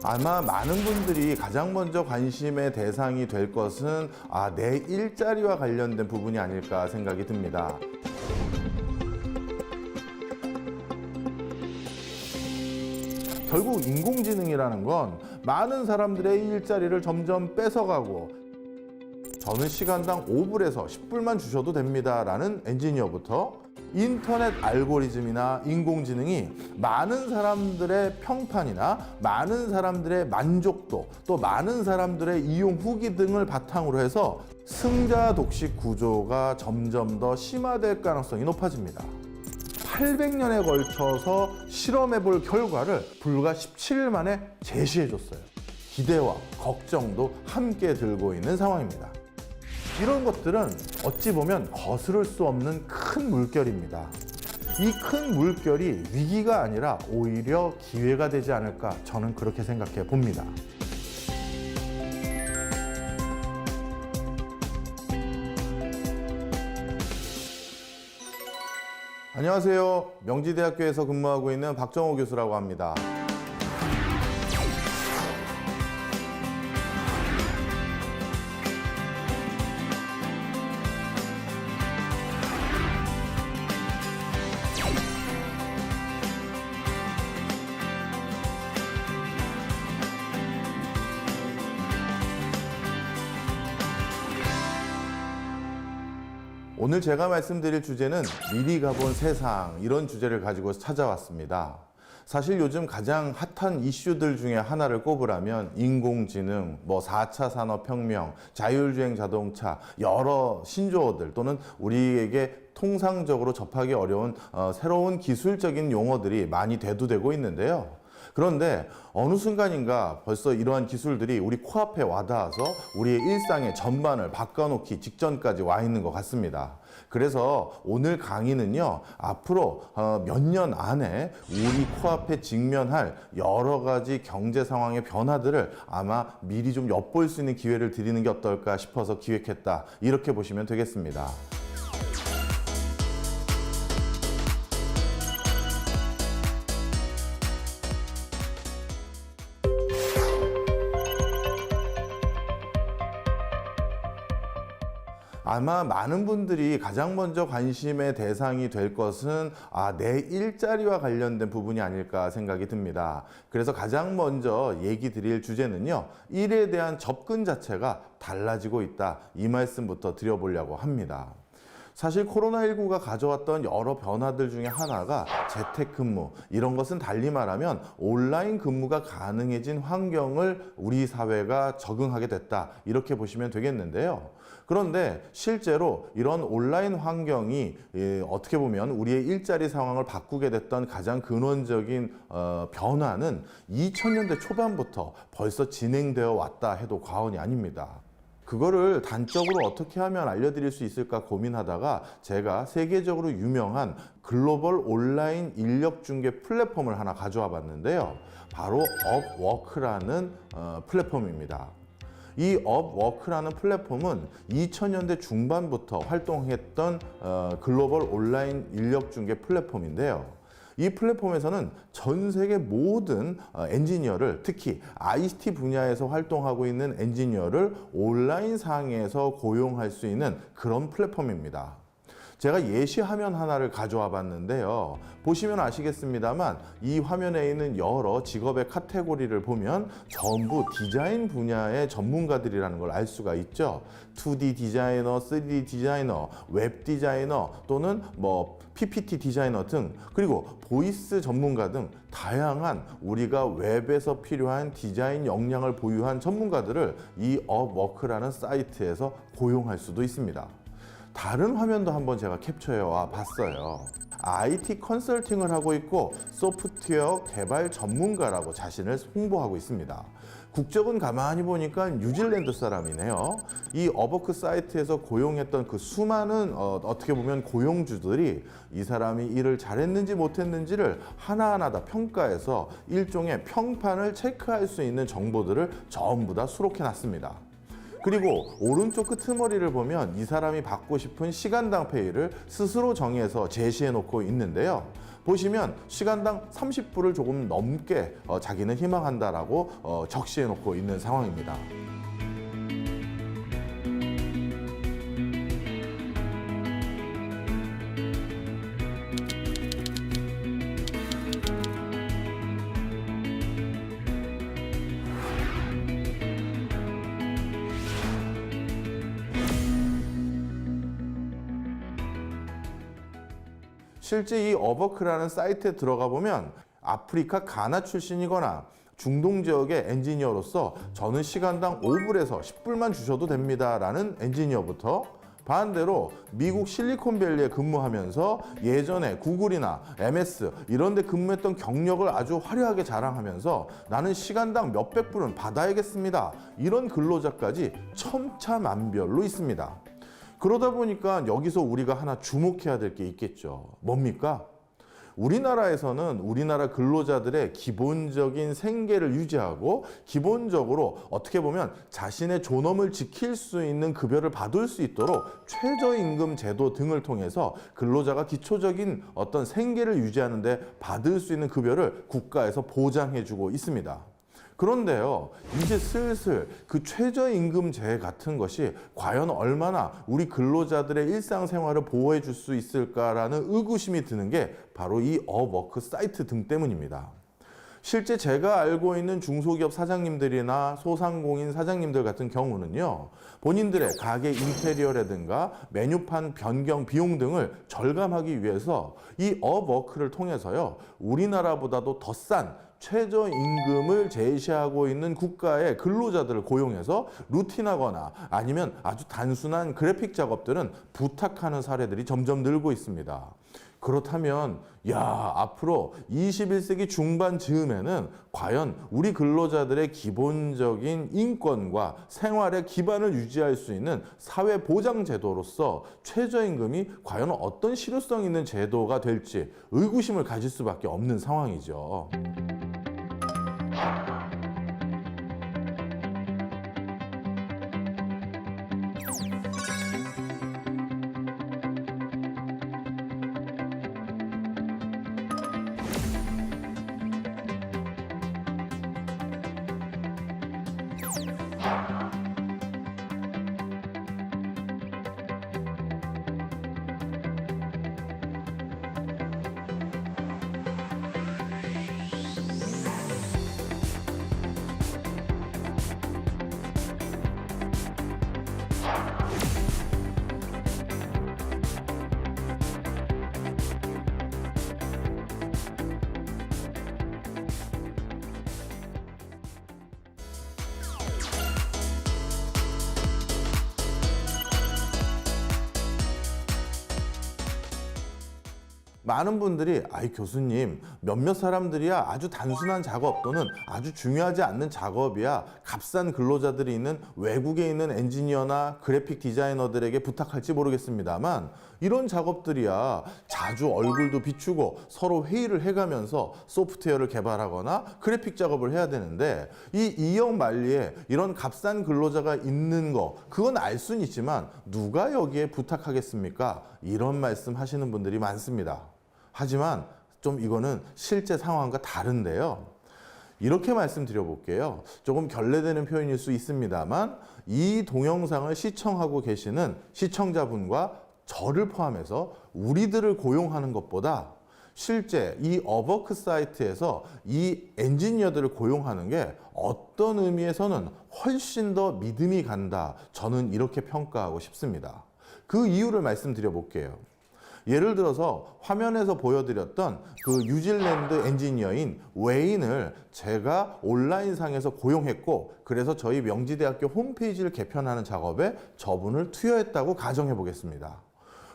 아마 많은 분들이 가장 먼저 관심의 대상이 될 것은 내 일자리와 관련된 부분이 아닐까 생각이 듭니다. 결국 인공지능이라는 건 많은 사람들의 일자리를 점점 뺏어가고 저는 시간당 5불에서 10불만 주셔도 됩니다 라는 엔지니어부터 인터넷 알고리즘이나 인공지능이 많은 사람들의 평판이나 많은 사람들의 만족도 또 많은 사람들의 이용 후기 등을 바탕으로 해서 승자 독식 구조가 점점 더 심화될 가능성이 높아집니다. 800년에 걸쳐서 실험해 볼 결과를 불과 17일 만에 제시해 줬어요. 기대와 걱정도 함께 들고 있는 상황입니다. 이런 것들은 어찌 보면 거스를 수 없는 큰 물결입니다. 이 큰 물결이 위기가 아니라 오히려 기회가 되지 않을까 저는 그렇게 생각해 봅니다. 안녕하세요. 명지대학교에서 근무하고 있는 박정호 교수라고 합니다. 오늘 제가 말씀드릴 주제는 미리 가본 세상, 이런 주제를 가지고 찾아왔습니다. 사실 요즘 가장 핫한 이슈들 중에 하나를 꼽으라면 인공지능, 4차 산업혁명, 자율주행 자동차, 여러 신조어들 또는 우리에게 통상적으로 접하기 어려운 새로운 기술적인 용어들이 많이 대두되고 있는데요. 그런데 어느 순간인가 벌써 이러한 기술들이 우리 코앞에 와닿아서 우리의 일상의 전반을 바꿔놓기 직전까지 와 있는 것 같습니다. 그래서 오늘 강의는요, 앞으로 몇 년 안에 우리 코앞에 직면할 여러 가지 경제 상황의 변화들을 아마 미리 좀 엿볼 수 있는 기회를 드리는 게 어떨까 싶어서 기획했다, 이렇게 보시면 되겠습니다. 아마 많은 분들이 가장 먼저 관심의 대상이 될 것은 내 일자리와 관련된 부분이 아닐까 생각이 듭니다. 그래서 가장 먼저 얘기 드릴 주제는요, 일에 대한 접근 자체가 달라지고 있다, 이 말씀부터 드려보려고 합니다. 사실 코로나19가 가져왔던 여러 변화들 중에 하나가 재택근무, 이런 것은 달리 말하면 온라인 근무가 가능해진 환경을 우리 사회가 적응하게 됐다, 이렇게 보시면 되겠는데요. 그런데 실제로 이런 온라인 환경이 어떻게 보면 우리의 일자리 상황을 바꾸게 됐던 가장 근원적인 변화는 2000년대 초반부터 벌써 진행되어 왔다 해도 과언이 아닙니다. 그거를 단적으로 어떻게 하면 알려드릴 수 있을까 고민하다가 제가 세계적으로 유명한 글로벌 온라인 인력 중개 플랫폼을 하나 가져와 봤는데요. 바로 업워크라는 플랫폼입니다. 이 업워크라는 플랫폼은 2000년대 중반부터 활동했던 글로벌 온라인 인력 중개 플랫폼인데요. 이 플랫폼에서는 전 세계 모든 엔지니어를, 특히 IT 분야에서 활동하고 있는 엔지니어를 온라인 상에서 고용할 수 있는 그런 플랫폼입니다. 제가 예시 화면 하나를 가져와 봤는데요. 보시면 아시겠습니다만 이 화면에 있는 여러 직업의 카테고리를 보면 전부 디자인 분야의 전문가들이라는 걸 알 수가 있죠. 2D 디자이너, 3D 디자이너, 웹 디자이너 또는 PPT 디자이너 등, 그리고 보이스 전문가 등 다양한 우리가 웹에서 필요한 디자인 역량을 보유한 전문가들을 이 업워크라는 사이트에서 고용할 수도 있습니다. 다른 화면도 한번 제가 캡처해 와 봤어요. IT 컨설팅을 하고 있고 소프트웨어 개발 전문가라고 자신을 홍보하고 있습니다. 국적은 가만히 보니까 뉴질랜드 사람이네요. 이 업워크 사이트에서 고용했던 그 수많은 어떻게 보면 고용주들이 이 사람이 일을 잘했는지 못했는지를 하나하나 다 평가해서 일종의 평판을 체크할 수 있는 정보들을 전부 다 수록해 놨습니다. 그리고 오른쪽 끄트머리를 보면 이 사람이 받고 싶은 시간당 페이를 스스로 정해서 제시해 놓고 있는데요. 보시면 시간당 30불을 조금 넘게 자기는 희망한다라고 적시해 놓고 있는 상황입니다. 실제 이 어버크라는 사이트에 들어가 보면 아프리카 가나 출신이거나 중동 지역의 엔지니어로서 저는 시간당 5불에서 10불만 주셔도 됩니다 라는 엔지니어부터 반대로 미국 실리콘밸리에 근무하면서 예전에 구글이나 MS 이런 데 근무했던 경력을 아주 화려하게 자랑하면서 나는 시간당 몇백 불은 받아야겠습니다 이런 근로자까지 천차만별로 있습니다. 그러다 보니까 여기서 우리가 하나 주목해야 될 게 있겠죠. 뭡니까? 우리나라에서는 우리나라 근로자들의 기본적인 생계를 유지하고 기본적으로 어떻게 보면 자신의 존엄을 지킬 수 있는 급여를 받을 수 있도록 최저임금 제도 등을 통해서 근로자가 기초적인 어떤 생계를 유지하는 데 받을 수 있는 급여를 국가에서 보장해주고 있습니다. 그런데요, 이제 슬슬 그 최저임금제 같은 것이 과연 얼마나 우리 근로자들의 일상생활을 보호해 줄 수 있을까라는 의구심이 드는 게 바로 이 업워크 사이트 등 때문입니다. 실제 제가 알고 있는 중소기업 사장님들이나 소상공인 사장님들 같은 경우는요, 본인들의 가게 인테리어라든가 메뉴판 변경 비용 등을 절감하기 위해서 이 업워크를 통해서요, 우리나라보다도 더 싼 최저임금을 제시하고 있는 국가의 근로자들을 고용해서 루틴하거나 아니면 아주 단순한 그래픽 작업들은 부탁하는 사례들이 점점 늘고 있습니다. 그렇다면 앞으로 21세기 중반 즈음에는 과연 우리 근로자들의 기본적인 인권과 생활의 기반을 유지할 수 있는 사회보장제도로서 최저임금이 과연 어떤 실효성 있는 제도가 될지 의구심을 가질 수밖에 없는 상황이죠. 많은 분들이 교수님 몇몇 사람들이야 아주 단순한 작업 또는 아주 중요하지 않는 작업이야 값싼 근로자들이 있는 외국에 있는 엔지니어나 그래픽 디자이너들에게 부탁할지 모르겠습니다만 이런 작업들이야 자주 얼굴도 비추고 서로 회의를 해가면서 소프트웨어를 개발하거나 그래픽 작업을 해야 되는데 이 이역 만리에 이런 값싼 근로자가 있는 거 그건 알 수는 있지만 누가 여기에 부탁하겠습니까? 이런 말씀 하시는 분들이 많습니다. 하지만 좀 이거는 실제 상황과 다른데요. 이렇게 말씀드려 볼게요. 조금 결례되는 표현일 수 있습니다만 이 동영상을 시청하고 계시는 시청자분과 저를 포함해서 우리들을 고용하는 것보다 실제 이 업워크 사이트에서 이 엔지니어들을 고용하는 게 어떤 의미에서는 훨씬 더 믿음이 간다. 저는 이렇게 평가하고 싶습니다. 그 이유를 말씀드려 볼게요. 예를 들어서 화면에서 보여드렸던 그 뉴질랜드 엔지니어인 웨인을 제가 온라인상에서 고용했고 그래서 저희 명지대학교 홈페이지를 개편하는 작업에 저분을 투여했다고 가정해 보겠습니다.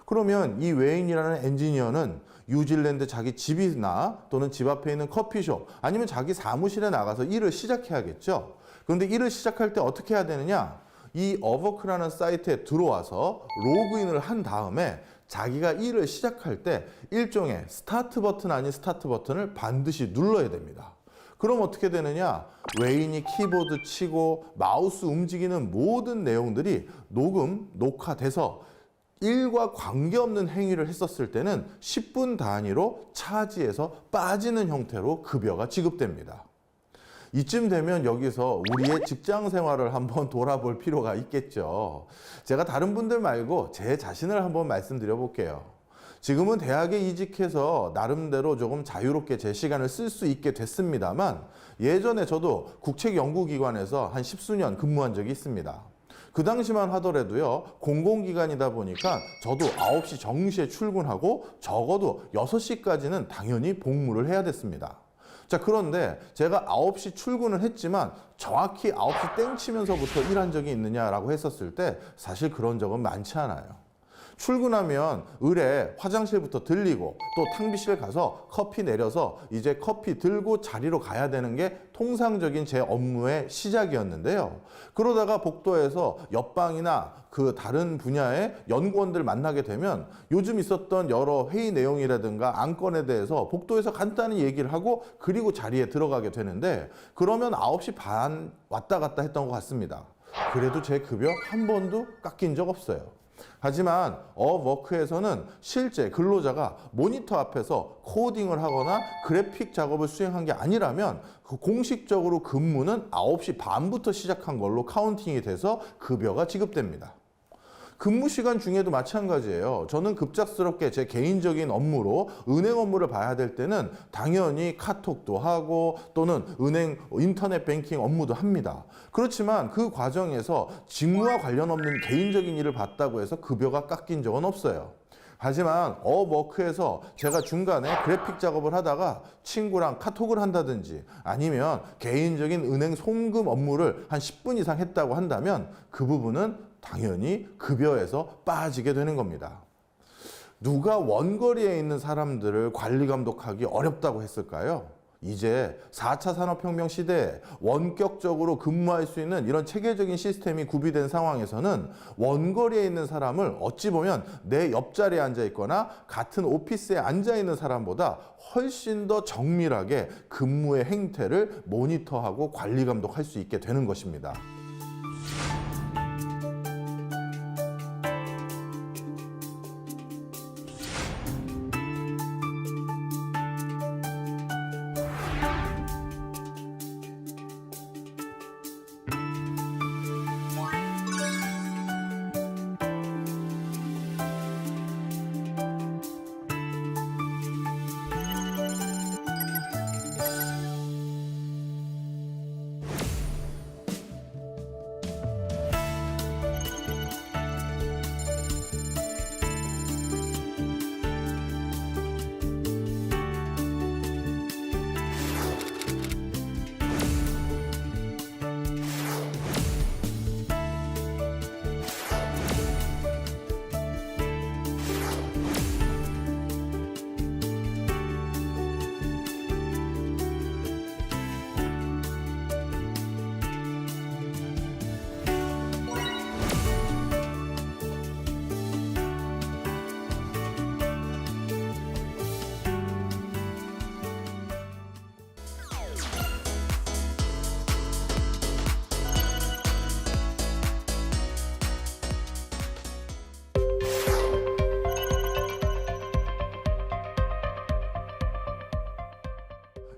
그러면 이 웨인이라는 엔지니어는 뉴질랜드 자기 집이나 또는 집 앞에 있는 커피숍 아니면 자기 사무실에 나가서 일을 시작해야겠죠. 그런데 일을 시작할 때 어떻게 해야 되느냐? 이 업워크라는 사이트에 들어와서 로그인을 한 다음에 자기가 일을 시작할 때 일종의 스타트 버튼 아닌 스타트 버튼을 반드시 눌러야 됩니다. 그럼 어떻게 되느냐? 웨인이 키보드 치고 마우스 움직이는 모든 내용들이 녹화돼서 일과 관계없는 행위를 했었을 때는 10분 단위로 차지해서 빠지는 형태로 급여가 지급됩니다. 이쯤 되면 여기서 우리의 직장 생활을 한번 돌아볼 필요가 있겠죠. 제가 다른 분들 말고 제 자신을 한번 말씀드려 볼게요. 지금은 대학에 이직해서 나름대로 조금 자유롭게 제 시간을 쓸 수 있게 됐습니다만 예전에 저도 국책연구기관에서 한 10수년 근무한 적이 있습니다. 그 당시만 하더라도요, 공공기관이다 보니까 저도 9시 정시에 출근하고 적어도 6시까지는 당연히 복무를 해야 됐습니다. 자, 그런데 제가 9시 출근을 했지만 정확히 9시 땡 치면서부터 일한 적이 있느냐라고 했었을 때 사실 그런 적은 많지 않아요. 출근하면 을에 화장실부터 들리고 또 탕비실 가서 커피 내려서 이제 커피 들고 자리로 가야 되는 게 통상적인 제 업무의 시작이었는데요. 그러다가 복도에서 옆방이나 그 다른 분야의 연구원들 만나게 되면 요즘 있었던 여러 회의 내용이라든가 안건에 대해서 복도에서 간단히 얘기를 하고 그리고 자리에 들어가게 되는데 그러면 9시 반 왔다 갔다 했던 것 같습니다. 그래도 제 급여 한 번도 깎인 적 없어요. 하지만 업워크에서는 실제 근로자가 모니터 앞에서 코딩을 하거나 그래픽 작업을 수행한 게 아니라면 그 공식적으로 근무는 9시 반부터 시작한 걸로 카운팅이 돼서 급여가 지급됩니다. 근무 시간 중에도 마찬가지예요. 저는 급작스럽게 제 개인적인 업무로 은행 업무를 봐야 될 때는 당연히 카톡도 하고 또는 은행 인터넷 뱅킹 업무도 합니다. 그렇지만 그 과정에서 직무와 관련 없는 개인적인 일을 봤다고 해서 급여가 깎인 적은 없어요. 하지만 업워크에서 제가 중간에 그래픽 작업을 하다가 친구랑 카톡을 한다든지 아니면 개인적인 은행 송금 업무를 한 10분 이상 했다고 한다면 그 부분은 당연히 급여에서 빠지게 되는 겁니다. 누가 원거리에 있는 사람들을 관리 감독하기 어렵다고 했을까요? 이제 4차 산업혁명 시대에 원격적으로 근무할 수 있는 이런 체계적인 시스템이 구비된 상황에서는 원거리에 있는 사람을 어찌 보면 내 옆자리에 앉아 있거나 같은 오피스에 앉아 있는 사람보다 훨씬 더 정밀하게 근무의 행태를 모니터하고 관리 감독할 수 있게 되는 것입니다.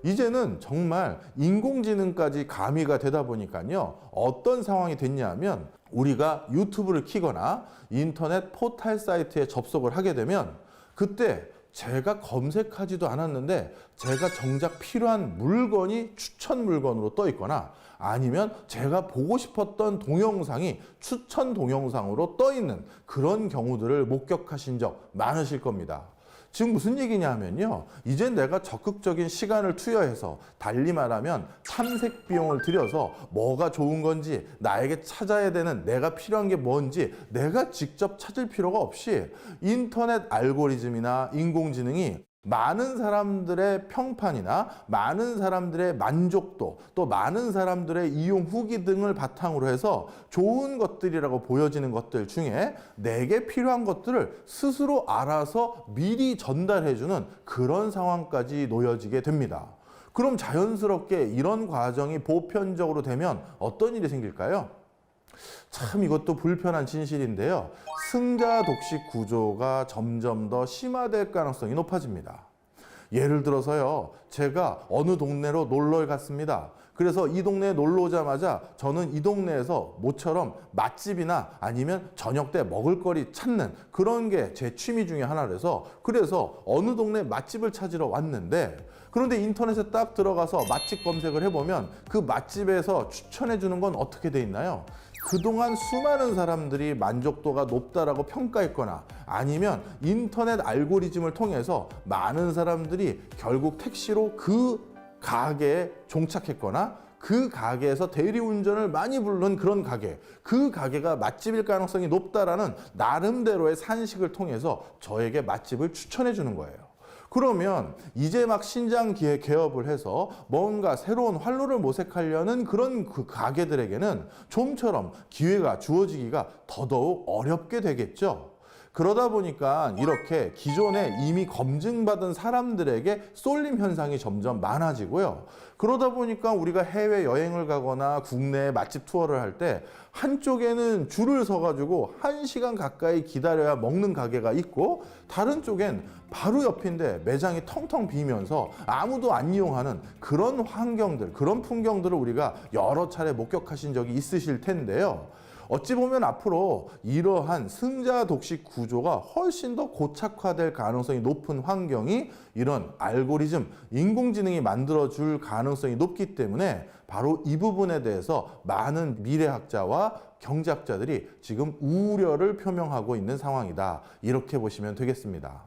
이제는 정말 인공지능까지 가미가 되다 보니까요. 어떤 상황이 됐냐면 우리가 유튜브를 키거나 인터넷 포털 사이트에 접속을 하게 되면 그때 제가 검색하지도 않았는데 제가 정작 필요한 물건이 추천 물건으로 떠 있거나 아니면 제가 보고 싶었던 동영상이 추천 동영상으로 떠 있는 그런 경우들을 목격하신 적 많으실 겁니다. 지금 무슨 얘기냐 하면요. 이제 내가 적극적인 시간을 투여해서 달리 말하면 탐색 비용을 들여서 뭐가 좋은 건지 나에게 찾아야 되는 내가 필요한 게 뭔지 내가 직접 찾을 필요가 없이 인터넷 알고리즘이나 인공지능이 많은 사람들의 평판이나 많은 사람들의 만족도 또 많은 사람들의 이용 후기 등을 바탕으로 해서 좋은 것들이라고 보여지는 것들 중에 내게 필요한 것들을 스스로 알아서 미리 전달해주는 그런 상황까지 놓여지게 됩니다. 그럼 자연스럽게 이런 과정이 보편적으로 되면 어떤 일이 생길까요? 참 이것도 불편한 진실인데요. 승자 독식 구조가 점점 더 심화될 가능성이 높아집니다. 예를 들어서요, 제가 어느 동네로 놀러 갔습니다. 그래서 이 동네에 놀러 오자마자 저는 이 동네에서 모처럼 맛집이나 아니면 저녁 때 먹을거리 찾는 그런 게 제 취미 중에 하나라서, 그래서 어느 동네 맛집을 찾으러 왔는데, 그런데 인터넷에 딱 들어가서 맛집 검색을 해보면 그 맛집에서 추천해 주는 건 어떻게 돼 있나요? 그동안 수많은 사람들이 만족도가 높다라고 평가했거나, 아니면 인터넷 알고리즘을 통해서 많은 사람들이 결국 택시로 그 가게에 종착했거나, 그 가게에서 대리운전을 많이 부른 그런 가게, 그 가게가 맛집일 가능성이 높다라는 나름대로의 산식을 통해서 저에게 맛집을 추천해 주는 거예요. 그러면 이제 막 신장 개업을 해서 뭔가 새로운 활로를 모색하려는 그런 그 가게들에게는 좀처럼 기회가 주어지기가 더더욱 어렵게 되겠죠. 그러다 보니까 이렇게 기존에 이미 검증받은 사람들에게 쏠림 현상이 점점 많아지고요. 그러다 보니까 우리가 해외 여행을 가거나 국내 맛집 투어를 할 때 한쪽에는 줄을 서가지고 1시간 가까이 기다려야 먹는 가게가 있고, 다른 쪽엔 바로 옆인데 매장이 텅텅 비면서 아무도 안 이용하는 그런 환경들, 그런 풍경들을 우리가 여러 차례 목격하신 적이 있으실 텐데요. 어찌 보면 앞으로 이러한 승자 독식 구조가 훨씬 더 고착화될 가능성이 높은 환경이 이런 알고리즘, 인공지능이 만들어줄 가능성이 높기 때문에 바로 이 부분에 대해서 많은 미래학자와 경제학자들이 지금 우려를 표명하고 있는 상황이다. 이렇게 보시면 되겠습니다.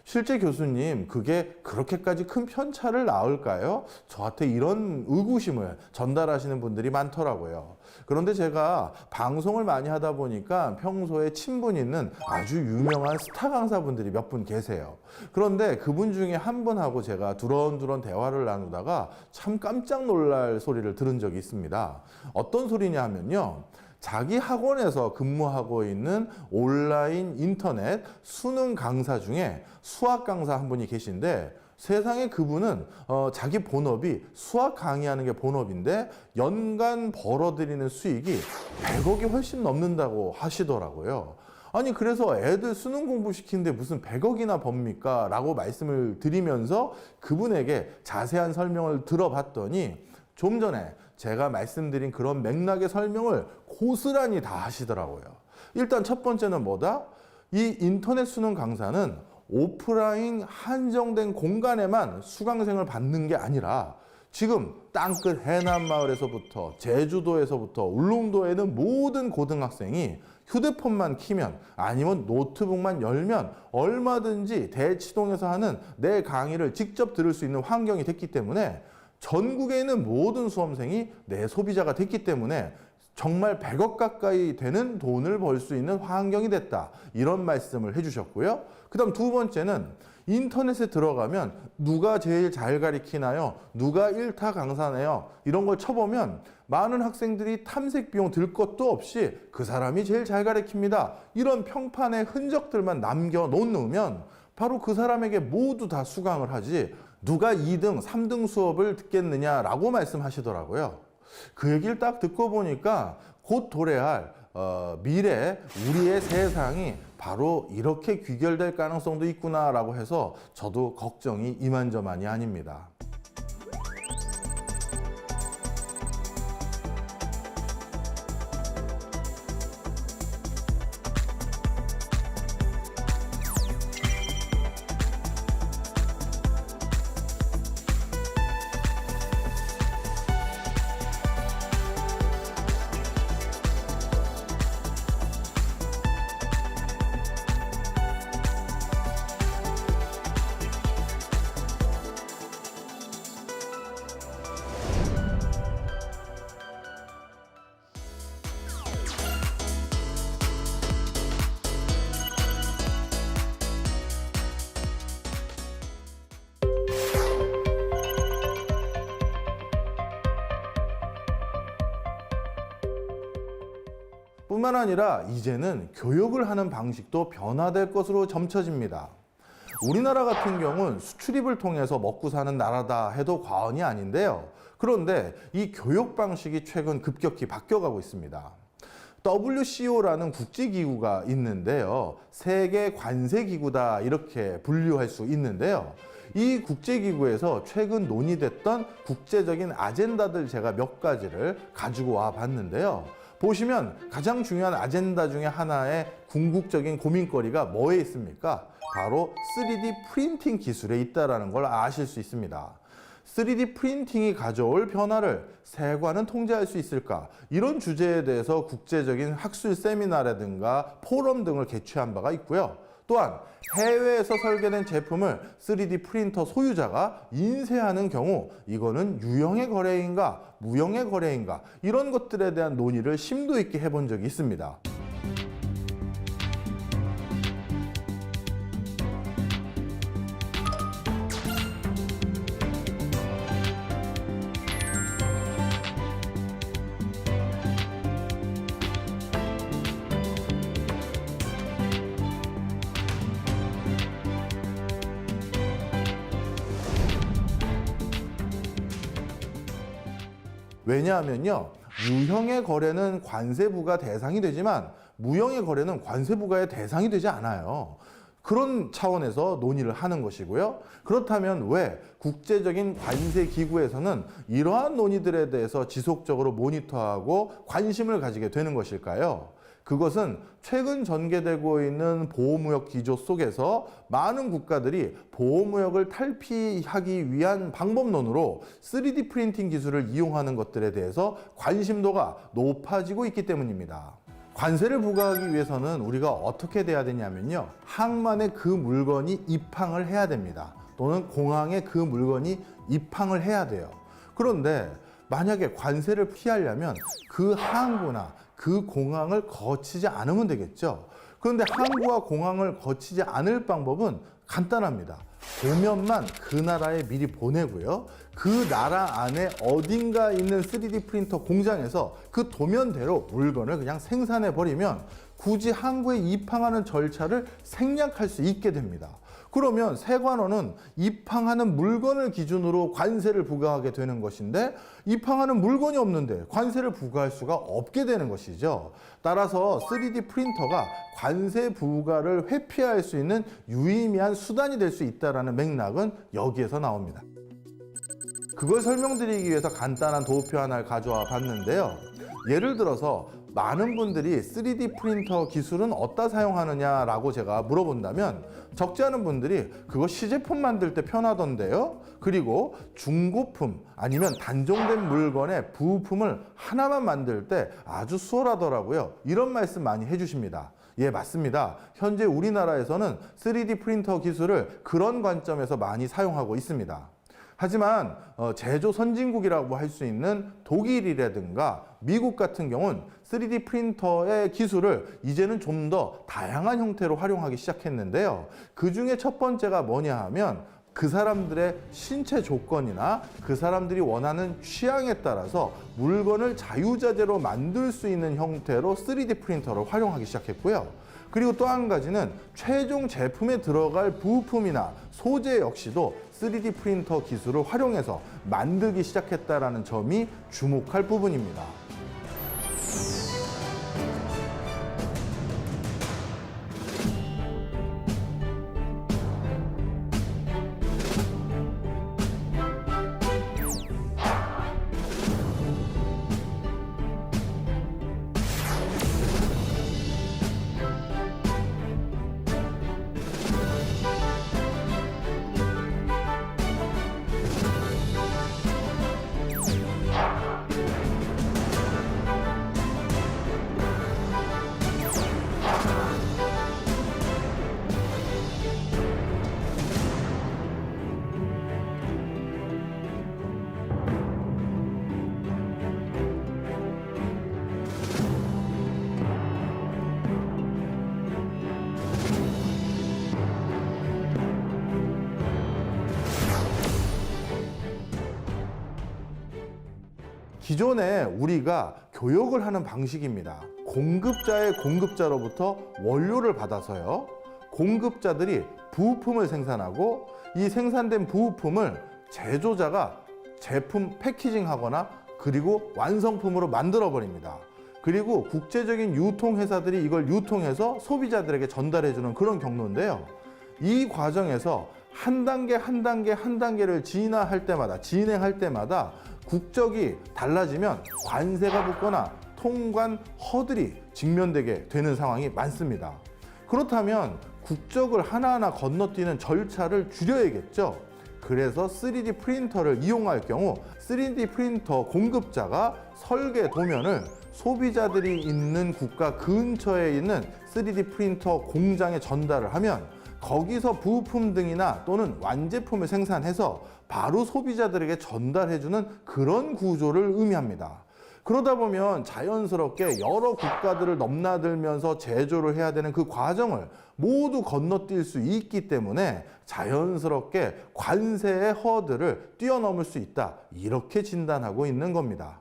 실제 교수님, 그게 그렇게까지 큰 편차를 낳을까요? 저한테 이런 의구심을 전달하시는 분들이 많더라고요. 그런데 제가 방송을 많이 하다 보니까 평소에 친분 있는 아주 유명한 스타 강사분들이 몇 분 계세요. 그런데 그분 중에 한 분하고 제가 두런두런 대화를 나누다가 참 깜짝 놀랄 소리를 들은 적이 있습니다. 어떤 소리냐 하면요, 자기 학원에서 근무하고 있는 온라인 인터넷 수능 강사 중에 수학 강사 한 분이 계신데, 세상에 그분은 자기 본업이 수학 강의하는 게 본업인데 연간 벌어들이는 수익이 100억이 훨씬 넘는다고 하시더라고요. 아니, 그래서 애들 수능 공부시키는데 무슨 100억이나 법니까? 라고 말씀을 드리면서 그분에게 자세한 설명을 들어봤더니 좀 전에 제가 말씀드린 그런 맥락의 설명을 고스란히 다 하시더라고요. 일단 첫 번째는 뭐다? 이 인터넷 수능 강사는 오프라인 한정된 공간에만 수강생을 받는 게 아니라 지금 땅끝 해남마을에서부터 제주도에서부터 울릉도에는 모든 고등학생이 휴대폰만 키면, 아니면 노트북만 열면 얼마든지 대치동에서 하는 내 강의를 직접 들을 수 있는 환경이 됐기 때문에, 전국에 있는 모든 수험생이 내 소비자가 됐기 때문에 정말 100억 가까이 되는 돈을 벌 수 있는 환경이 됐다. 이런 말씀을 해주셨고요. 그 다음 두 번째는 인터넷에 들어가면 누가 제일 잘 가르치나요? 누가 1타 강사네요? 이런 걸 쳐보면 많은 학생들이 탐색 비용 들 것도 없이 그 사람이 제일 잘 가르칩니다. 이런 평판의 흔적들만 남겨놓으면 바로 그 사람에게 모두 다 수강을 하지 누가 2등, 3등 수업을 듣겠느냐라고 말씀하시더라고요. 그 얘기를 딱 듣고 보니까 곧 도래할 미래, 우리의 세상이 바로 이렇게 귀결될 가능성도 있구나라고 해서 저도 걱정이 이만저만이 아닙니다. 뿐만 아니라 이제는 교육을 하는 방식도 변화될 것으로 점쳐집니다. 우리나라 같은 경우는 수출입을 통해서 먹고 사는 나라다 해도 과언이 아닌데요. 그런데 이 교육 방식이 최근 급격히 바뀌어가고 있습니다. WCO라는 국제기구가 있는데요. 세계 관세기구다 이렇게 분류할 수 있는데요. 이 국제기구에서 최근 논의됐던 국제적인 아젠다들 제가 몇 가지를 가지고 와 봤는데요. 보시면 가장 중요한 아젠다 중에 하나의 궁극적인 고민거리가 뭐에 있습니까? 바로 3D 프린팅 기술에 있다는 걸 아실 수 있습니다. 3D 프린팅이 가져올 변화를 세관은 통제할 수 있을까? 이런 주제에 대해서 국제적인 학술 세미나라든가 포럼 등을 개최한 바가 있고요. 또한 해외에서 설계된 제품을 3D 프린터 소유자가 인쇄하는 경우 이거는 유형의 거래인가 무형의 거래인가 이런 것들에 대한 논의를 심도 있게 해본 적이 있습니다. 왜냐하면요, 유형의 거래는 관세부가 대상이 되지만 무형의 거래는 관세부가의 대상이 되지 않아요. 그런 차원에서 논의를 하는 것이고요. 그렇다면 왜 국제적인 관세 기구에서는 이러한 논의들에 대해서 지속적으로 모니터하고 관심을 가지게 되는 것일까요? 그것은 최근 전개되고 있는 보호무역 기조 속에서 많은 국가들이 보호무역을 탈피하기 위한 방법론으로 3D 프린팅 기술을 이용하는 것들에 대해서 관심도가 높아지고 있기 때문입니다. 관세를 부과하기 위해서는 우리가 어떻게 돼야 되냐면요. 항만에 그 물건이 입항을 해야 됩니다. 또는 공항에 그 물건이 입항을 해야 돼요. 그런데 만약에 관세를 피하려면 그 항구나 그 공항을 거치지 않으면 되겠죠. 그런데 항구와 공항을 거치지 않을 방법은 간단합니다. 도면만 그 나라에 미리 보내고요. 그 나라 안에 어딘가 있는 3D 프린터 공장에서 그 도면대로 물건을 그냥 생산해 버리면 굳이 항구에 입항하는 절차를 생략할 수 있게 됩니다. 그러면 세관원은 입항하는 물건을 기준으로 관세를 부과하게 되는 것인데 입항하는 물건이 없는데 관세를 부과할 수가 없게 되는 것이죠. 따라서 3D 프린터가 관세 부과를 회피할 수 있는 유의미한 수단이 될 수 있다는 맥락은 여기에서 나옵니다. 그걸 설명드리기 위해서 간단한 도표 하나를 가져와 봤는데요. 예를 들어서 많은 분들이 3D 프린터 기술은 어디다 사용하느냐라고 제가 물어본다면 적지 않은 분들이 그거 시제품 만들 때 편하던데요. 그리고 중고품 아니면 단종된 물건의 부품을 하나만 만들 때 아주 수월하더라고요. 이런 말씀 많이 해주십니다. 예, 맞습니다. 현재 우리나라에서는 3D 프린터 기술을 그런 관점에서 많이 사용하고 있습니다. 하지만 제조 선진국이라고 할 수 있는 독일이라든가 미국 같은 경우는 3D 프린터의 기술을 이제는 좀 더 다양한 형태로 활용하기 시작했는데요. 그 중에 첫 번째가 뭐냐 하면 그 사람들의 신체 조건이나 그 사람들이 원하는 취향에 따라서 물건을 자유자재로 만들 수 있는 형태로 3D 프린터를 활용하기 시작했고요. 그리고 또 한 가지는 최종 제품에 들어갈 부품이나 소재 역시도 3D 프린터 기술을 활용해서 만들기 시작했다는 점이 주목할 부분입니다. 기존에 우리가 교역을 하는 방식입니다. 공급자의 공급자로부터 원료를 받아서요. 공급자들이 부품을 생산하고 이 생산된 부품을 제조자가 제품 패키징하거나 그리고 완성품으로 만들어 버립니다. 그리고 국제적인 유통회사들이 이걸 유통해서 소비자들에게 전달해주는 그런 경로인데요. 이 과정에서 한 단계 한 단계 한 단계를 진행할 때마다 국적이 달라지면 관세가 붙거나 통관 허들이 직면되게 되는 상황이 많습니다. 그렇다면 국적을 하나하나 건너뛰는 절차를 줄여야겠죠. 그래서 3D 프린터를 이용할 경우 3D 프린터 공급자가 설계 도면을 소비자들이 있는 국가 근처에 있는 3D 프린터 공장에 전달을 하면 거기서 부품 등이나 또는 완제품을 생산해서 바로 소비자들에게 전달해주는 그런 구조를 의미합니다. 그러다 보면 자연스럽게 여러 국가들을 넘나들면서 제조를 해야 되는 그 과정을 모두 건너뛸 수 있기 때문에 자연스럽게 관세의 허들을 뛰어넘을 수 있다, 이렇게 진단하고 있는 겁니다.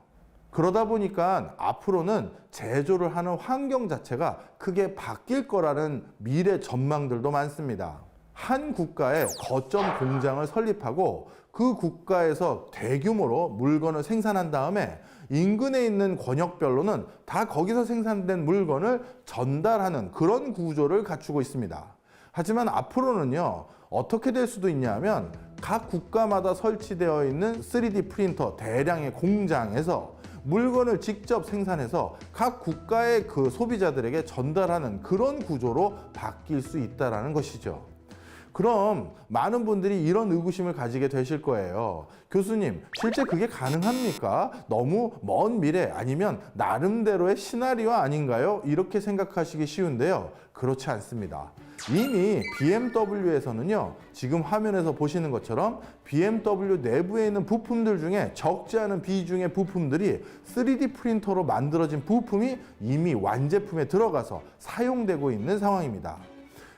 그러다 보니까 앞으로는 제조를 하는 환경 자체가 크게 바뀔 거라는 미래 전망들도 많습니다. 한 국가에 거점 공장을 설립하고 그 국가에서 대규모로 물건을 생산한 다음에 인근에 있는 권역별로는 다 거기서 생산된 물건을 전달하는 그런 구조를 갖추고 있습니다. 하지만 앞으로는요, 어떻게 될 수도 있냐면 각 국가마다 설치되어 있는 3D 프린터 대량의 공장에서 물건을 직접 생산해서 각 국가의 그 소비자들에게 전달하는 그런 구조로 바뀔 수 있다는 것이죠. 그럼 많은 분들이 이런 의구심을 가지게 되실 거예요. 교수님, 실제 그게 가능합니까? 너무 먼 미래 아니면 나름대로의 시나리오 아닌가요? 이렇게 생각하시기 쉬운데요. 그렇지 않습니다. 이미 BMW에서는요, 지금 화면에서 보시는 것처럼 BMW 내부에 있는 부품들 중에 적지 않은 비중의 부품들이 3D 프린터로 만들어진 부품이 이미 완제품에 들어가서 사용되고 있는 상황입니다.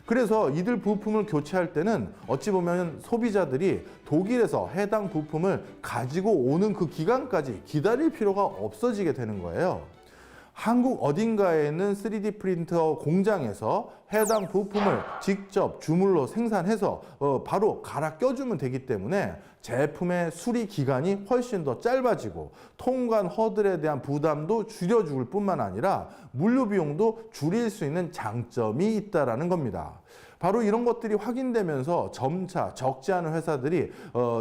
그래서 이들 부품을 교체할 때는 어찌 보면 소비자들이 독일에서 해당 부품을 가지고 오는 그 기간까지 기다릴 필요가 없어지게 되는 거예요. 한국 어딘가에 있는 3D 프린터 공장에서 해당 부품을 직접 주물러 생산해서 바로 갈아 껴주면 되기 때문에 제품의 수리 기간이 훨씬 더 짧아지고 통관 허들에 대한 부담도 줄여줄 뿐만 아니라 물류 비용도 줄일 수 있는 장점이 있다는 겁니다. 바로 이런 것들이 확인되면서 점차 적지 않은 회사들이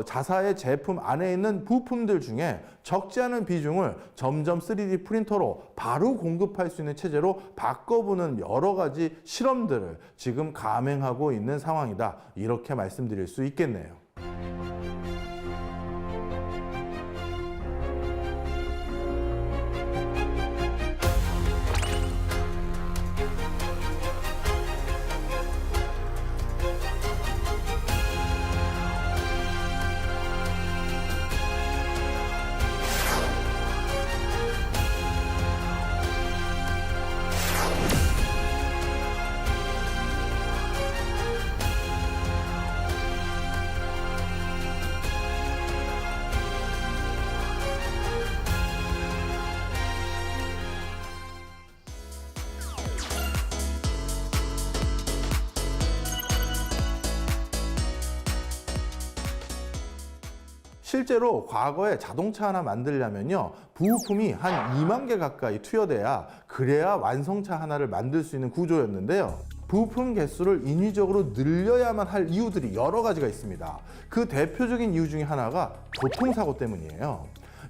자사의 제품 안에 있는 부품들 중에 적지 않은 비중을 점점 3D 프린터로 바로 공급할 수 있는 체제로 바꿔보는 여러 가지 실험들을 지금 감행하고 있는 상황이다, 이렇게 말씀드릴 수 있겠네요. 실제로 과거에 자동차 하나 만들려면요, 부품이 한 2만 개 가까이 투여돼야 그래야 완성차 하나를 만들 수 있는 구조였는데요. 부품 개수를 인위적으로 늘려야만 할 이유들이 여러 가지가 있습니다. 그 대표적인 이유 중에 하나가 교통사고 때문이에요.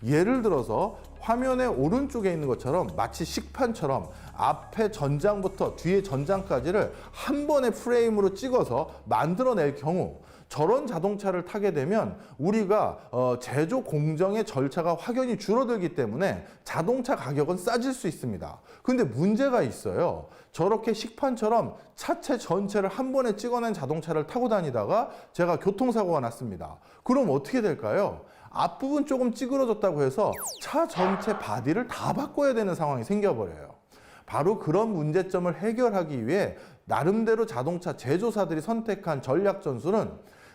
예를 들어서 화면의 오른쪽에 있는 것처럼 마치 식판처럼 앞에 전장부터 뒤에 전장까지를 한 번의 프레임으로 찍어서 만들어낼 경우, 저런 자동차를 타게 되면 우리가 제조 공정의 절차가 확연히 줄어들기 때문에 자동차 가격은 싸질 수 있습니다. 근데 문제가 있어요. 저렇게 식판처럼 차체 전체를 한 번에 찍어낸 자동차를 타고 다니다가 제가 교통사고가 났습니다. 그럼 어떻게 될까요? 앞부분 조금 찌그러졌다고 해서 차 전체 바디를 다 바꿔야 되는 상황이 생겨버려요. 바로 그런 문제점을 해결하기 위해 나름대로 자동차 제조사들이 선택한 전략 전술은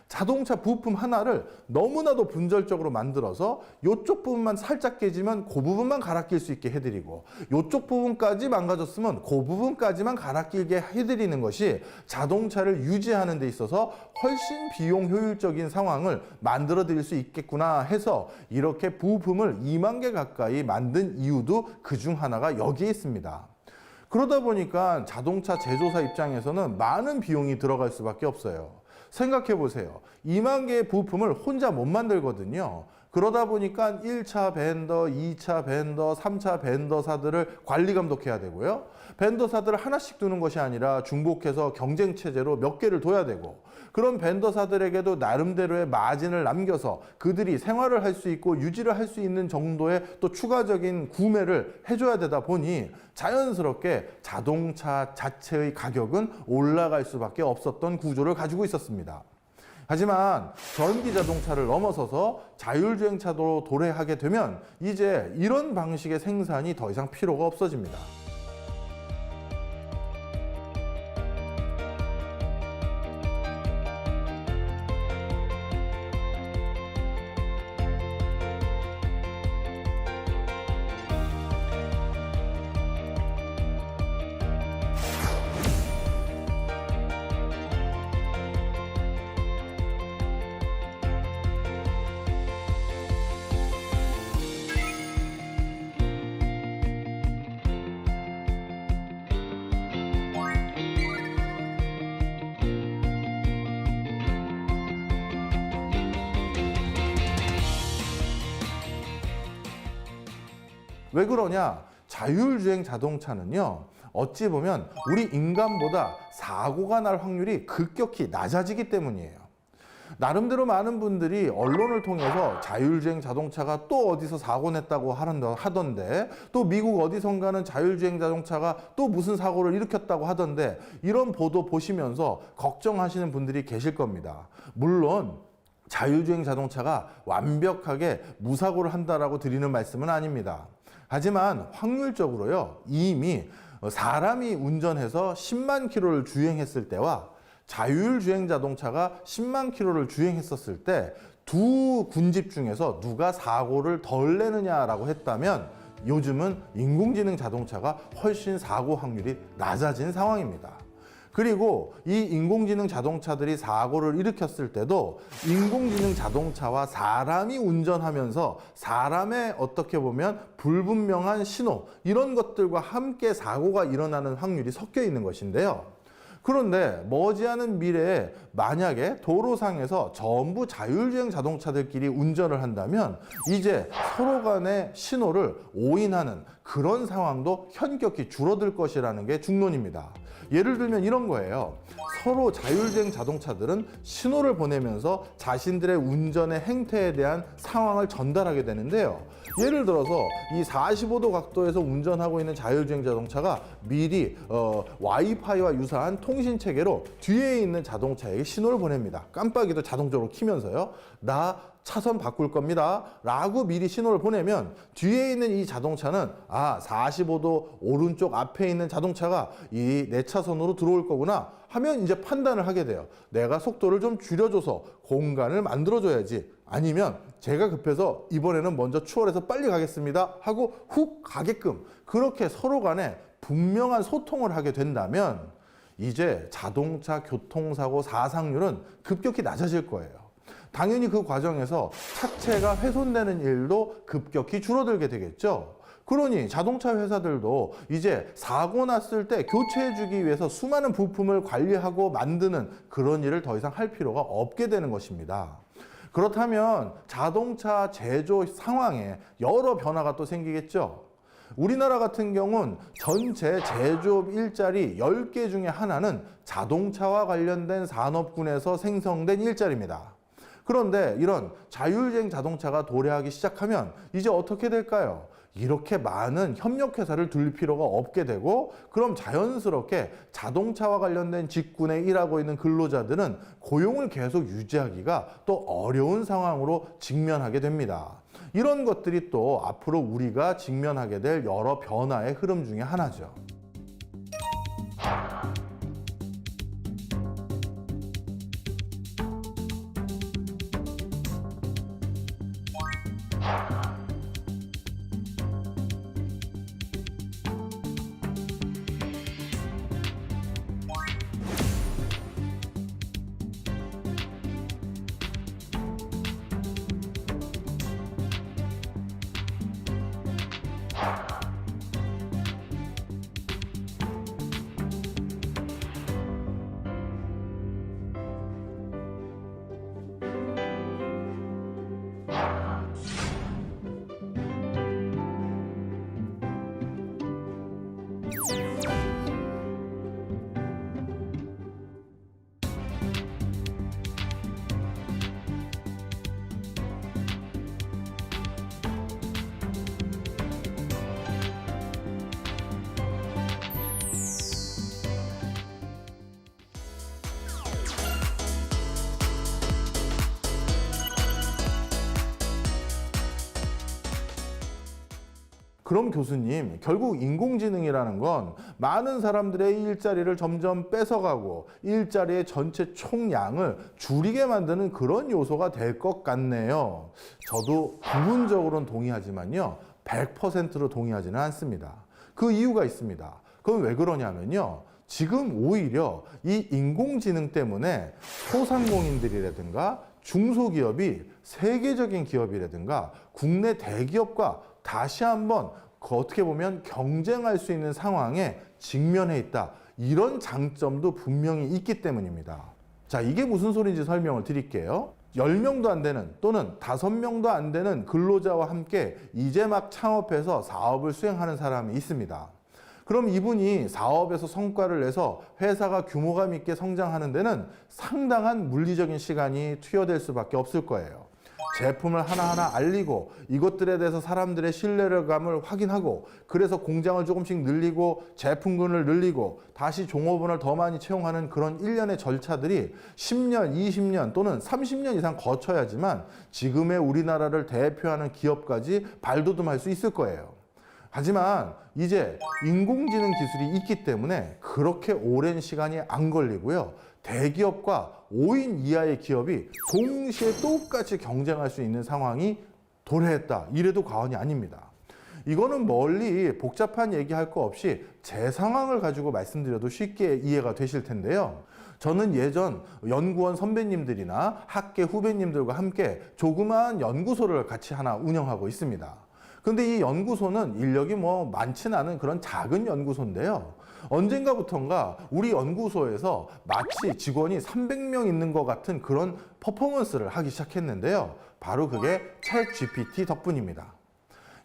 자동차 부품 하나를 너무나도 분절적으로 만들어서 이쪽 부분만 살짝 깨지면 그 부분만 갈아 낄 수 있게 해드리고 이쪽 부분까지 망가졌으면 그 부분까지만 갈아 끼게 해드리는 것이 자동차를 유지하는 데 있어서 훨씬 비용 효율적인 상황을 만들어 드릴 수 있겠구나 해서 이렇게 부품을 2만 개 가까이 만든 이유도 그중 하나가 여기에 있습니다. 그러다 보니까 자동차 제조사 입장에서는 많은 비용이 들어갈 수밖에 없어요. 생각해 보세요. 2만 개의 부품을 혼자 못 만들거든요. 그러다 보니까 1차 벤더, 2차 벤더, 3차 벤더사들을 관리 감독해야 되고요. 벤더사들을 하나씩 두는 것이 아니라 중복해서 경쟁 체제로 몇 개를 둬야 되고 그런 벤더사들에게도 나름대로의 마진을 남겨서 그들이 생활을 할 수 있고 유지를 할 수 있는 정도의 또 추가적인 구매를 해줘야 되다 보니 자연스럽게 자동차 자체의 가격은 올라갈 수밖에 없었던 구조를 가지고 있었습니다. 하지만 전기 자동차를 넘어서서 자율주행차로 도래하게 되면 이제 이런 방식의 생산이 더 이상 필요가 없어집니다. 왜 그러냐? 자율주행 자동차는요, 어찌 보면 우리 인간보다 사고가 날 확률이 급격히 낮아지기 때문이에요. 나름대로 많은 분들이 언론을 통해서 자율주행 자동차가 또 어디서 사고 냈다고 하던데, 또 미국 어디선가는 자율주행 자동차가 또 무슨 사고를 일으켰다고 하던데, 이런 보도 보시면서 걱정하시는 분들이 계실 겁니다. 물론 자율주행 자동차가 완벽하게 무사고를 한다라고 드리는 말씀은 아닙니다. 하지만 확률적으로요, 이미 사람이 운전해서 10만 킬로를 주행했을 때와 자율주행 자동차가 10만 킬로를 주행했었을 때 두 군집 중에서 누가 사고를 덜 내느냐라고 했다면 요즘은 인공지능 자동차가 훨씬 사고 확률이 낮아진 상황입니다. 그리고 이 인공지능 자동차들이 사고를 일으켰을 때도 인공지능 자동차와 사람이 운전하면서 사람의 어떻게 보면 불분명한 신호 이런 것들과 함께 사고가 일어나는 확률이 섞여 있는 것인데요. 그런데 머지않은 미래에 만약에 도로상에서 전부 자율주행 자동차들끼리 운전을 한다면 이제 서로 간의 신호를 오인하는 그런 상황도 현격히 줄어들 것이라는 게 중론입니다. 예를 들면 이런 거예요. 서로 자율주행 자동차들은 신호를 보내면서 자신들의 운전의 행태에 대한 상황을 전달하게 되는데요. 예를 들어서 이 45도 각도에서 운전하고 있는 자율주행 자동차가 미리 와이파이와 유사한 통신 체계로 뒤에 있는 자동차에게 신호를 보냅니다. 깜빡이도 자동적으로 켜면서요. 나 차선 바꿀 겁니다 라고 미리 신호를 보내면 뒤에 있는 이 자동차는 45도 오른쪽 앞에 있는 자동차가 이 내 차선으로 들어올 거구나 하면 이제 판단을 하게 돼요. 내가 속도를 좀 줄여줘서 공간을 만들어줘야지, 아니면 제가 급해서 이번에는 먼저 추월해서 빨리 가겠습니다 하고 훅 가게끔 그렇게 서로 간에 분명한 소통을 하게 된다면 이제 자동차 교통사고 사상률은 급격히 낮아질 거예요. 당연히 그 과정에서 차체가 훼손되는 일도 급격히 줄어들게 되겠죠. 그러니 자동차 회사들도 이제 사고 났을 때 교체해주기 위해서 수많은 부품을 관리하고 만드는 그런 일을 더 이상 할 필요가 없게 되는 것입니다. 그렇다면 자동차 제조 상황에 여러 변화가 또 생기겠죠. 우리나라 같은 경우는 전체 제조업 일자리 10개 중에 하나는 자동차와 관련된 산업군에서 생성된 일자리입니다. 그런데 이런 자율주행 자동차가 도래하기 시작하면 이제 어떻게 될까요? 이렇게 많은 협력회사를 둘 필요가 없게 되고, 그럼 자연스럽게 자동차와 관련된 직군에 일하고 있는 근로자들은 고용을 계속 유지하기가 또 어려운 상황으로 직면하게 됩니다. 이런 것들이 또 앞으로 우리가 직면하게 될 여러 변화의 흐름 중에 하나죠. 그럼 교수님, 결국 인공지능이라는 건 많은 사람들의 일자리를 점점 뺏어가고 일자리의 전체 총량을 줄이게 만드는 그런 요소가 될 것 같네요. 저도 부분적으로는 동의하지만요, 100%로 동의하지는 않습니다. 그 이유가 있습니다. 그건 왜 그러냐면요, 지금 오히려 이 인공지능 때문에 소상공인들이라든가 중소기업이 세계적인 기업이라든가 국내 대기업과 다시 한번 어떻게 보면 경쟁할 수 있는 상황에 직면해 있다. 이런 장점도 분명히 있기 때문입니다. 자, 이게 무슨 소리인지 설명을 드릴게요. 10명도 안 되는 또는 5명도 안 되는 근로자와 함께 이제 막 창업해서 사업을 수행하는 사람이 있습니다. 그럼 이분이 사업에서 성과를 내서 회사가 규모감 있게 성장하는 데는 상당한 물리적인 시간이 투여될 수밖에 없을 거예요. 제품을 하나하나 알리고 이것들에 대해서 사람들의 신뢰감을 확인하고 그래서 공장을 조금씩 늘리고 제품군을 늘리고 다시 종업원을 더 많이 채용하는 그런 일련의 절차들이 10년, 20년 또는 30년 이상 거쳐야지만 지금의 우리나라를 대표하는 기업까지 발돋움할 수 있을 거예요. 하지만 이제 인공지능 기술이 있기 때문에 그렇게 오랜 시간이 안 걸리고요. 대기업과 5인 이하의 기업이 동시에 똑같이 경쟁할 수 있는 상황이 도래했다. 이래도 과언이 아닙니다. 이거는 멀리 복잡한 얘기할 거 없이 제 상황을 가지고 말씀드려도 쉽게 이해가 되실 텐데요. 저는 예전 연구원 선배님들이나 학계 후배님들과 함께 조그마한 연구소를 같이 하나 운영하고 있습니다. 근데 이 연구소는 인력이 많지는 않은 그런 작은 연구소인데요. 언젠가부턴가 우리 연구소에서 마치 직원이 300명 있는 것 같은 그런 퍼포먼스를 하기 시작했는데요. 바로 그게 챗 GPT 덕분입니다.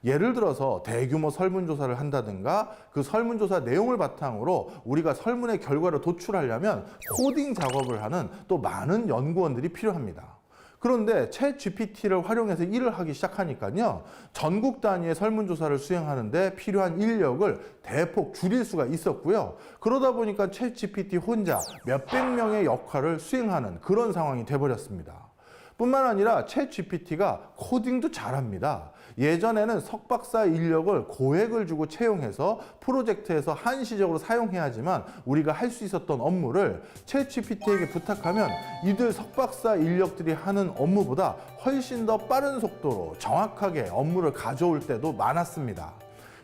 예를 들어서 대규모 설문조사를 한다든가 그 설문조사 내용을 바탕으로 우리가 설문의 결과를 도출하려면 코딩 작업을 하는 또 많은 연구원들이 필요합니다. 그런데 챗 GPT를 활용해서 일을 하기 시작하니까요. 전국 단위의 설문조사를 수행하는데 필요한 인력을 대폭 줄일 수가 있었고요. 그러다 보니까 챗 GPT 혼자 몇백 명의 역할을 수행하는 그런 상황이 돼버렸습니다. 뿐만 아니라 챗 GPT가 코딩도 잘합니다. 예전에는 석박사 인력을 고액을 주고 채용해서 프로젝트에서 한시적으로 사용해야 하지만 우리가 할 수 있었던 업무를 챗 GPT에게 부탁하면 이들 석박사 인력들이 하는 업무보다 훨씬 더 빠른 속도로 정확하게 업무를 가져올 때도 많았습니다.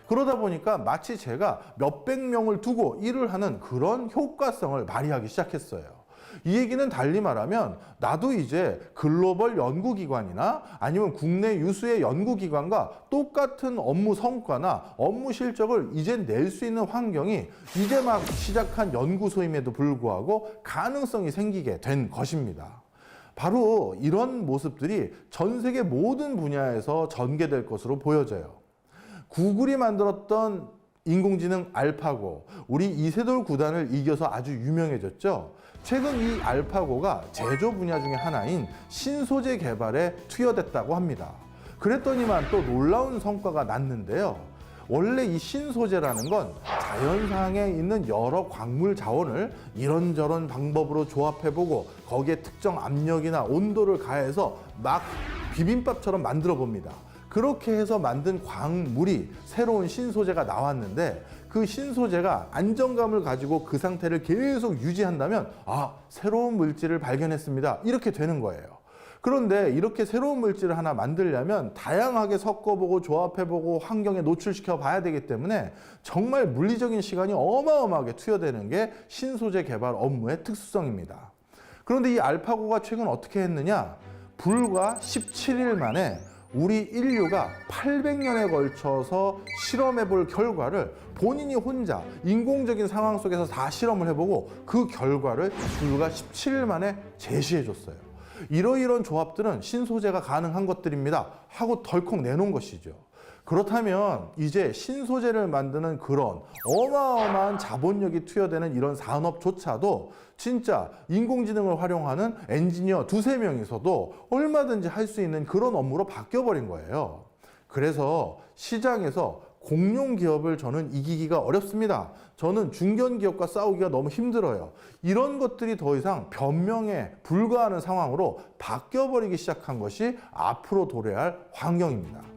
그러다 보니까 마치 제가 몇백 명을 두고 일을 하는 그런 효과성을 발휘하기 시작했어요. 이 얘기는 달리 말하면 나도 이제 글로벌 연구기관이나 아니면 국내 유수의 연구기관과 똑같은 업무 성과나 업무 실적을 이제 낼 수 있는 환경이 이제 막 시작한 연구소임에도 불구하고 가능성이 생기게 된 것입니다. 바로 이런 모습들이 전 세계 모든 분야에서 전개될 것으로 보여져요. 구글이 만들었던 인공지능 알파고, 우리 이세돌 구단을 이겨서 아주 유명해졌죠. 최근 이 알파고가 제조 분야 중에 하나인 신소재 개발에 투여됐다고 합니다. 그랬더니만 또 놀라운 성과가 났는데요. 원래 이 신소재라는 건 자연상에 있는 여러 광물 자원을 이런저런 방법으로 조합해보고 거기에 특정 압력이나 온도를 가해서 막 비빔밥처럼 만들어 봅니다. 그렇게 해서 만든 광물이 새로운 신소재가 나왔는데 그 신소재가 안정감을 가지고 그 상태를 계속 유지한다면 새로운 물질을 발견했습니다. 이렇게 되는 거예요. 그런데 이렇게 새로운 물질을 하나 만들려면 다양하게 섞어보고 조합해보고 환경에 노출시켜 봐야 되기 때문에 정말 물리적인 시간이 어마어마하게 투여되는 게 신소재 개발 업무의 특수성입니다. 그런데 이 알파고가 최근 어떻게 했느냐? 불과 17일 만에 우리 인류가 800년에 걸쳐서 실험해 볼 결과를 본인이 혼자 인공적인 상황 속에서 다 실험을 해보고 그 결과를 불과 17일 만에 제시해 줬어요. 이러이런 조합들은 신소재가 가능한 것들입니다 하고 덜컥 내놓은 것이죠. 그렇다면 이제 신소재를 만드는 그런 어마어마한 자본력이 투여되는 이런 산업조차도 진짜 인공지능을 활용하는 엔지니어 두세 명이서도 얼마든지 할 수 있는 그런 업무로 바뀌어버린 거예요. 그래서 시장에서 공룡 기업을 저는 이기기가 어렵습니다. 저는 중견 기업과 싸우기가 너무 힘들어요. 이런 것들이 더 이상 변명에 불과하는 상황으로 바뀌어버리기 시작한 것이 앞으로 도래할 할 환경입니다.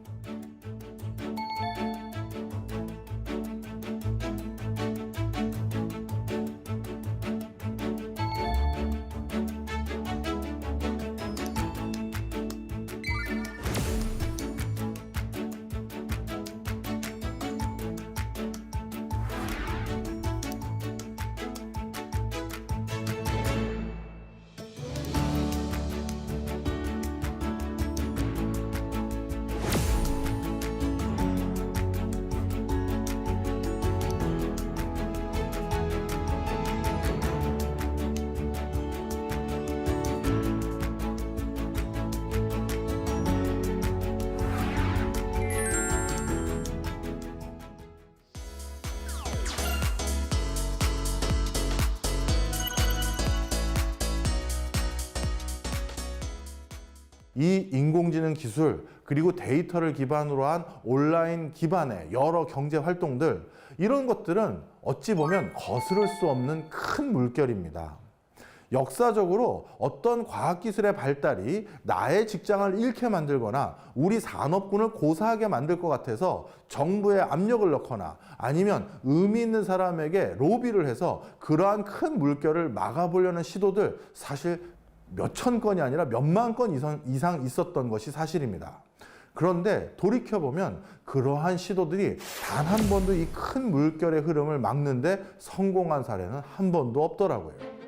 이 인공지능 기술 그리고 데이터를 기반으로 한 온라인 기반의 여러 경제 활동들, 이런 것들은 어찌 보면 거스를 수 없는 큰 물결입니다. 역사적으로 어떤 과학기술의 발달이 나의 직장을 잃게 만들거나 우리 산업군을 고사하게 만들 것 같아서 정부에 압력을 넣거나 아니면 의미 있는 사람에게 로비를 해서 그러한 큰 물결을 막아보려는 시도들, 사실 몇천 건이 아니라 몇만 건 이상 있었던 것이 사실입니다. 그런데 돌이켜보면 그러한 시도들이 단 한 번도 이 큰 물결의 흐름을 막는데 성공한 사례는 한 번도 없더라고요.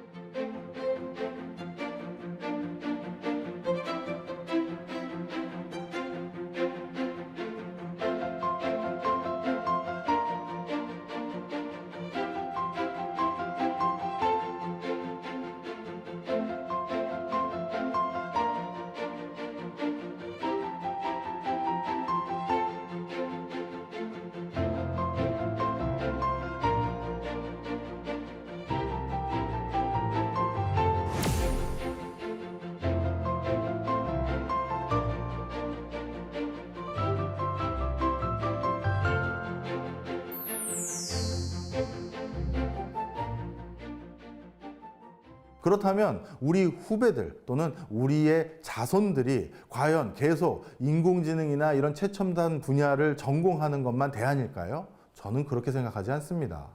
그렇다면 우리 후배들 또는 우리의 자손들이 과연 계속 인공지능이나 이런 최첨단 분야를 전공하는 것만 대안일까요? 저는 그렇게 생각하지 않습니다.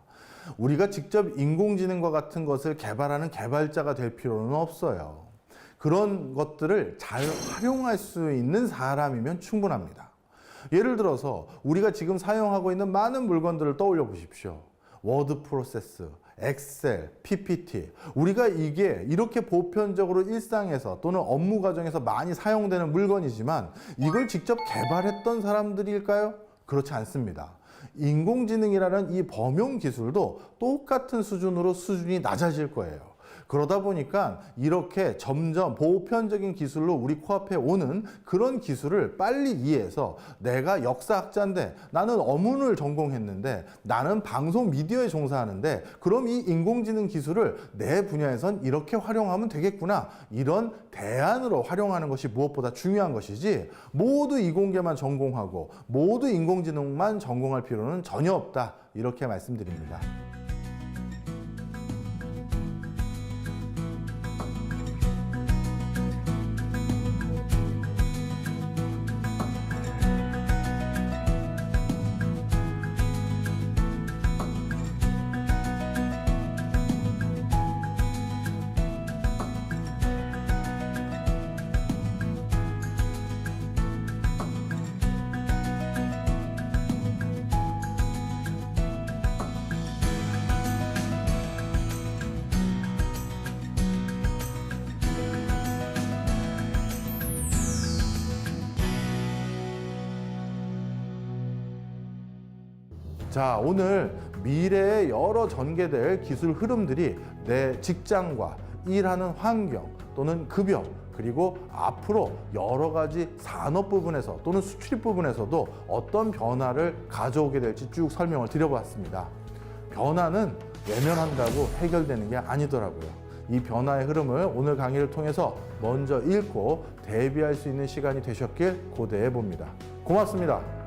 우리가 직접 인공지능과 같은 것을 개발하는 개발자가 될 필요는 없어요. 그런 것들을 잘 활용할 수 있는 사람이면 충분합니다. 예를 들어서 우리가 지금 사용하고 있는 많은 물건들을 떠올려 보십시오. 워드 프로세스, 엑셀, PPT. 우리가 이게 이렇게 보편적으로 일상에서 또는 업무 과정에서 많이 사용되는 물건이지만 이걸 직접 개발했던 사람들일까요? 그렇지 않습니다. 인공지능이라는 이 범용 기술도 똑같은 수준으로 수준이 낮아질 거예요. 그러다 보니까 이렇게 점점 보편적인 기술로 우리 코앞에 오는 그런 기술을 빨리 이해해서, 내가 역사학자인데 나는 어문을 전공했는데 나는 방송 미디어에 종사하는데 그럼 이 인공지능 기술을 내 분야에선 이렇게 활용하면 되겠구나, 이런 대안으로 활용하는 것이 무엇보다 중요한 것이지, 모두 이공계만 전공하고 모두 인공지능만 전공할 필요는 전혀 없다, 이렇게 말씀드립니다. 자, 오늘 미래에 여러 전개될 기술 흐름들이 내 직장과 일하는 환경 또는 급여 그리고 앞으로 여러 가지 산업 부분에서 또는 수출입 부분에서도 어떤 변화를 가져오게 될지 쭉 설명을 드려봤습니다. 변화는 외면한다고 해결되는 게 아니더라고요. 이 변화의 흐름을 오늘 강의를 통해서 먼저 읽고 대비할 수 있는 시간이 되셨길 고대해 봅니다. 고맙습니다.